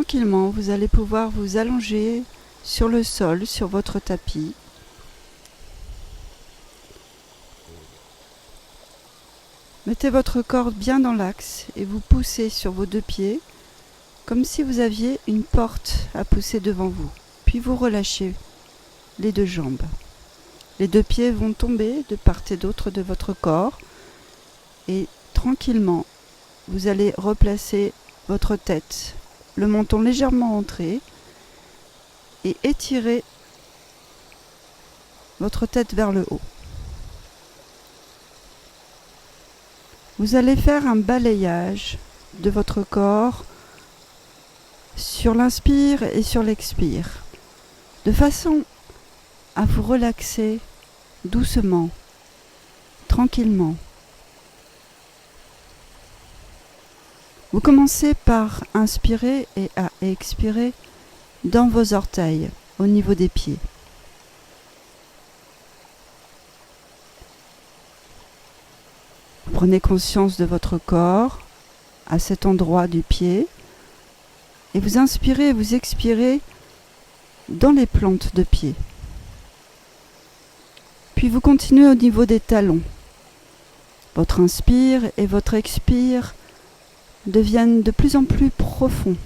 tranquillement, vous allez pouvoir vous allonger sur le sol, sur votre tapis. Mettez votre corps bien dans l'axe et vous poussez sur vos deux pieds, comme si vous aviez une porte à pousser devant vous. Puis vous relâchez les deux jambes. Les deux pieds vont tomber de part et d'autre de votre corps et tranquillement, vous allez replacer votre tête, le menton légèrement entré et étirer votre tête vers le haut. Vous allez faire un balayage de votre corps sur l'inspire et sur l'expire, de façon à vous relaxer doucement, tranquillement. Vous commencez par inspirer et à expirer dans vos orteils, au niveau des pieds. Vous prenez conscience de votre corps à cet endroit du pied et vous inspirez et vous expirez dans les plantes de pied. Puis vous continuez au niveau des talons. Votre inspire et votre expire deviennent de plus en plus profonds.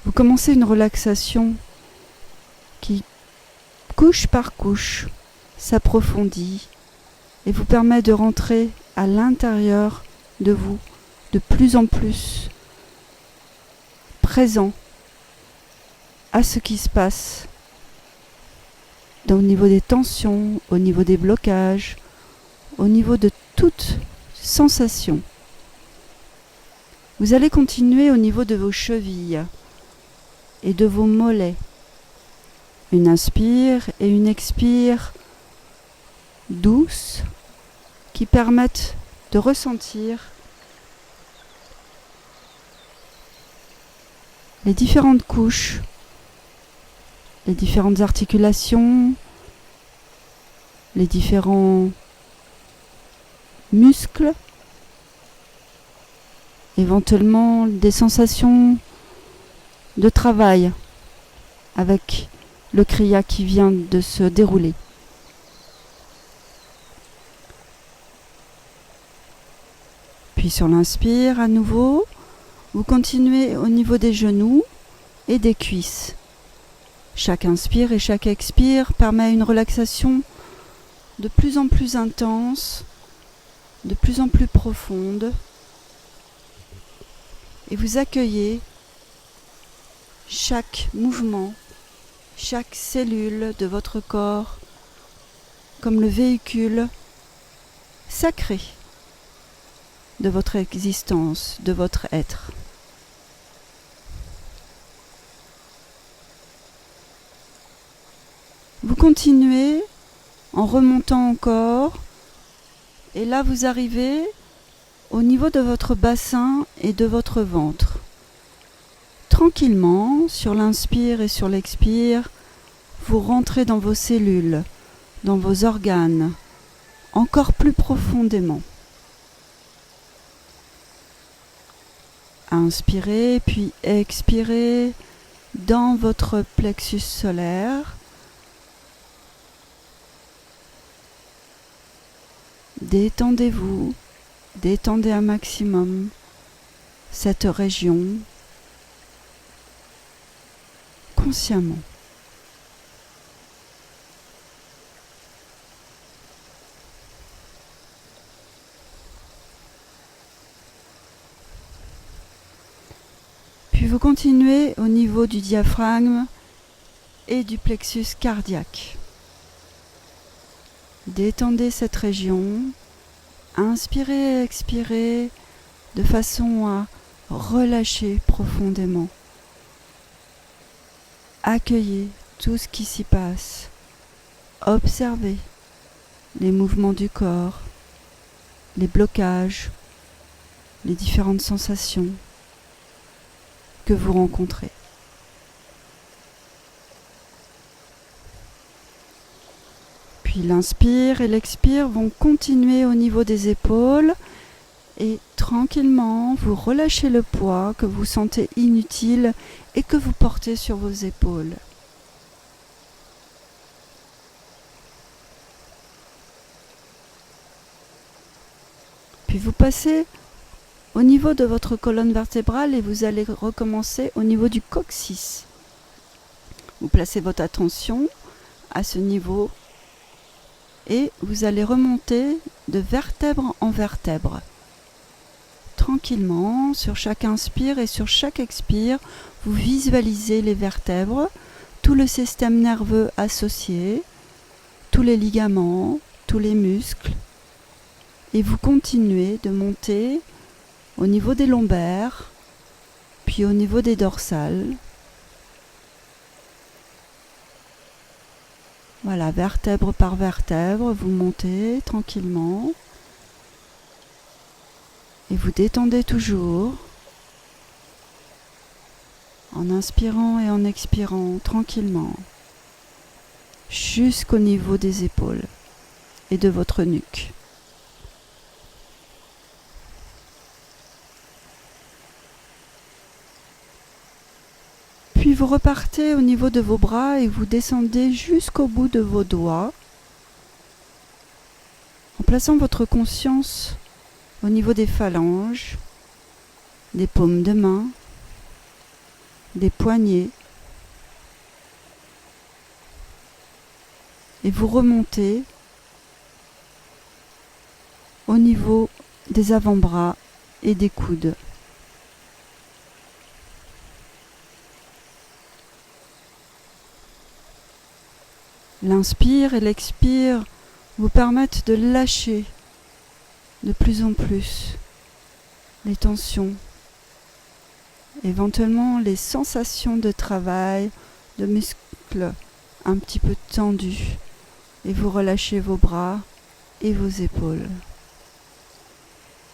Vous commencez une relaxation qui, couche par couche, s'approfondit et vous permet de rentrer à l'intérieur de vous de plus en plus présent à ce qui se passe au niveau des tensions, au niveau des blocages, au niveau de toute sensation. Vous allez continuer au niveau de vos chevilles et de vos mollets. Une inspire et une expire douce qui permettent de ressentir les différentes couches, les différentes articulations, les différents muscles, éventuellement des sensations de travail avec le kriya qui vient de se dérouler. Puis sur l'inspire, à nouveau, vous continuez au niveau des genoux et des cuisses. Chaque inspire et chaque expire permet une relaxation de plus en plus intense, de plus en plus profonde. Et vous accueillez chaque mouvement, chaque cellule de votre corps comme le véhicule sacré de votre existence, de votre être. Vous continuez en remontant encore et là vous arrivez au niveau de votre bassin et de votre ventre. Tranquillement, sur l'inspire et sur l'expire, vous rentrez dans vos cellules, dans vos organes, encore plus profondément. Inspirez puis expirez dans votre plexus solaire. Détendez-vous, détendez un maximum cette région consciemment. Puis vous continuez au niveau du diaphragme et du plexus cardiaque. Détendez cette région, inspirez et expirez de façon à relâcher profondément. Accueillez tout ce qui s'y passe. Observez les mouvements du corps, les blocages, les différentes sensations que vous rencontrez. Puis l'inspire et l'expire vont continuer au niveau des épaules et Tranquillement, vous relâchez le poids que vous sentez inutile et que vous portez sur vos épaules. Puis vous passez au niveau de votre colonne vertébrale et vous allez recommencer au niveau du coccyx. Vous placez votre attention à ce niveau et vous allez remonter de vertèbre en vertèbre. Tranquillement, sur chaque inspire et sur chaque expire, vous visualisez les vertèbres, tout le système nerveux associé, tous les ligaments, tous les muscles, et vous continuez de monter au niveau des lombaires, puis au niveau des dorsales. Voilà, vertèbre par vertèbre, vous montez tranquillement. Et vous détendez toujours en inspirant et en expirant tranquillement jusqu'au niveau des épaules et de votre nuque. Puis vous repartez au niveau de vos bras et vous descendez jusqu'au bout de vos doigts en plaçant votre conscience au niveau des phalanges, des paumes de main, des poignets. Et vous remontez au niveau des avant-bras et des coudes. L'inspire et l'expire vous permettent de lâcher de plus en plus les tensions, éventuellement les sensations de travail, de muscles un petit peu tendus, et vous relâchez vos bras et vos épaules.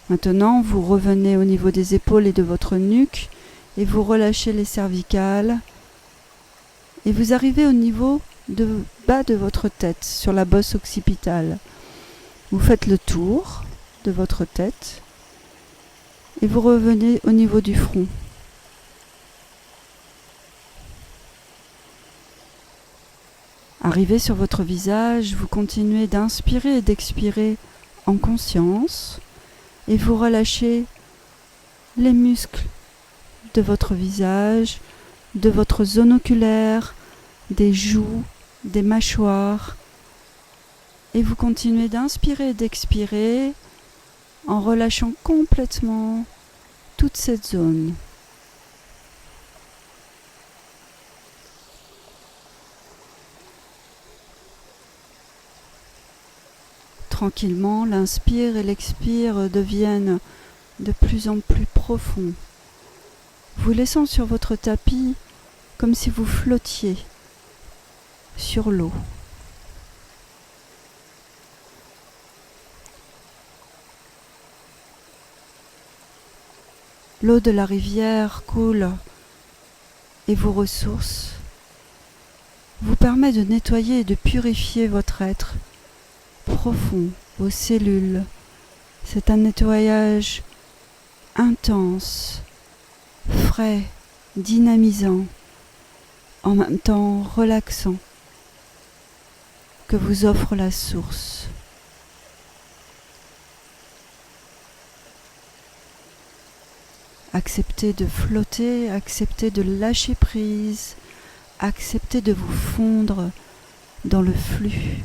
Maintenant, vous revenez au niveau des épaules et de votre nuque, et vous relâchez les cervicales, et vous arrivez au niveau de bas de votre tête, sur la bosse occipitale. Vous faites le tour de votre tête et vous revenez au niveau du front. Arrivé sur votre visage, vous continuez d'inspirer et d'expirer en conscience et vous relâchez les muscles de votre visage, de votre zone oculaire, des joues, des mâchoires, et vous continuez d'inspirer et d'expirer en relâchant complètement toute cette zone. Tranquillement, l'inspire et l'expire deviennent de plus en plus profonds, vous laissant sur votre tapis comme si vous flottiez sur l'eau. L'eau de la rivière coule et vos ressources vous permet de nettoyer et de purifier votre être profond, vos cellules. C'est un nettoyage intense, frais, dynamisant, en même temps relaxant, que vous offre la source. Acceptez de flotter, acceptez de lâcher prise, acceptez de vous fondre dans le flux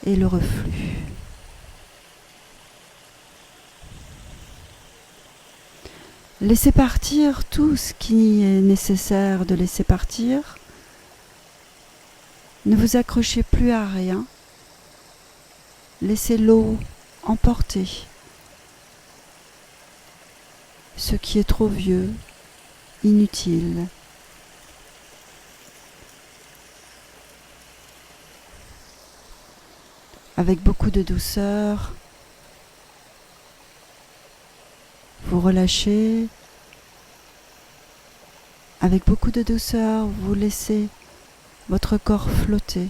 et le reflux. Laissez partir tout ce qui est nécessaire de laisser partir. Ne vous accrochez plus à rien. Laissez l'eau emporter ce qui est trop vieux, inutile. Avec beaucoup de douceur, vous relâchez. Avec beaucoup de douceur, vous laissez votre corps flotter.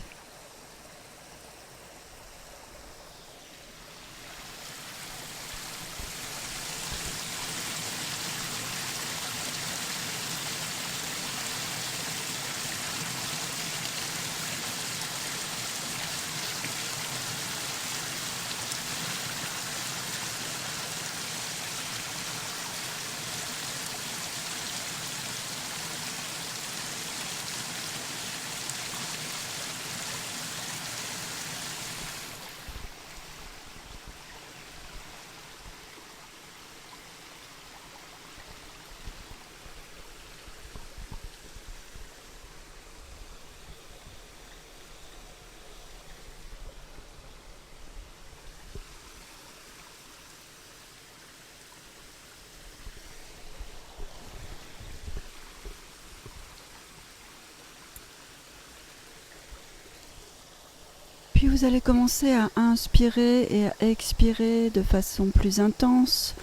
Puis vous allez commencer à inspirer et à expirer de façon plus intense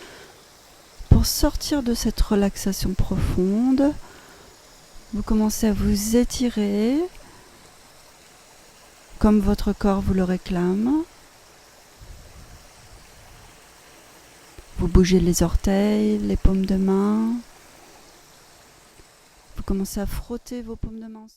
pour sortir de cette relaxation profonde. Vous commencez à vous étirer comme votre corps vous le réclame. Vous bougez les orteils, les paumes de main. Vous commencez à frotter vos paumes de main.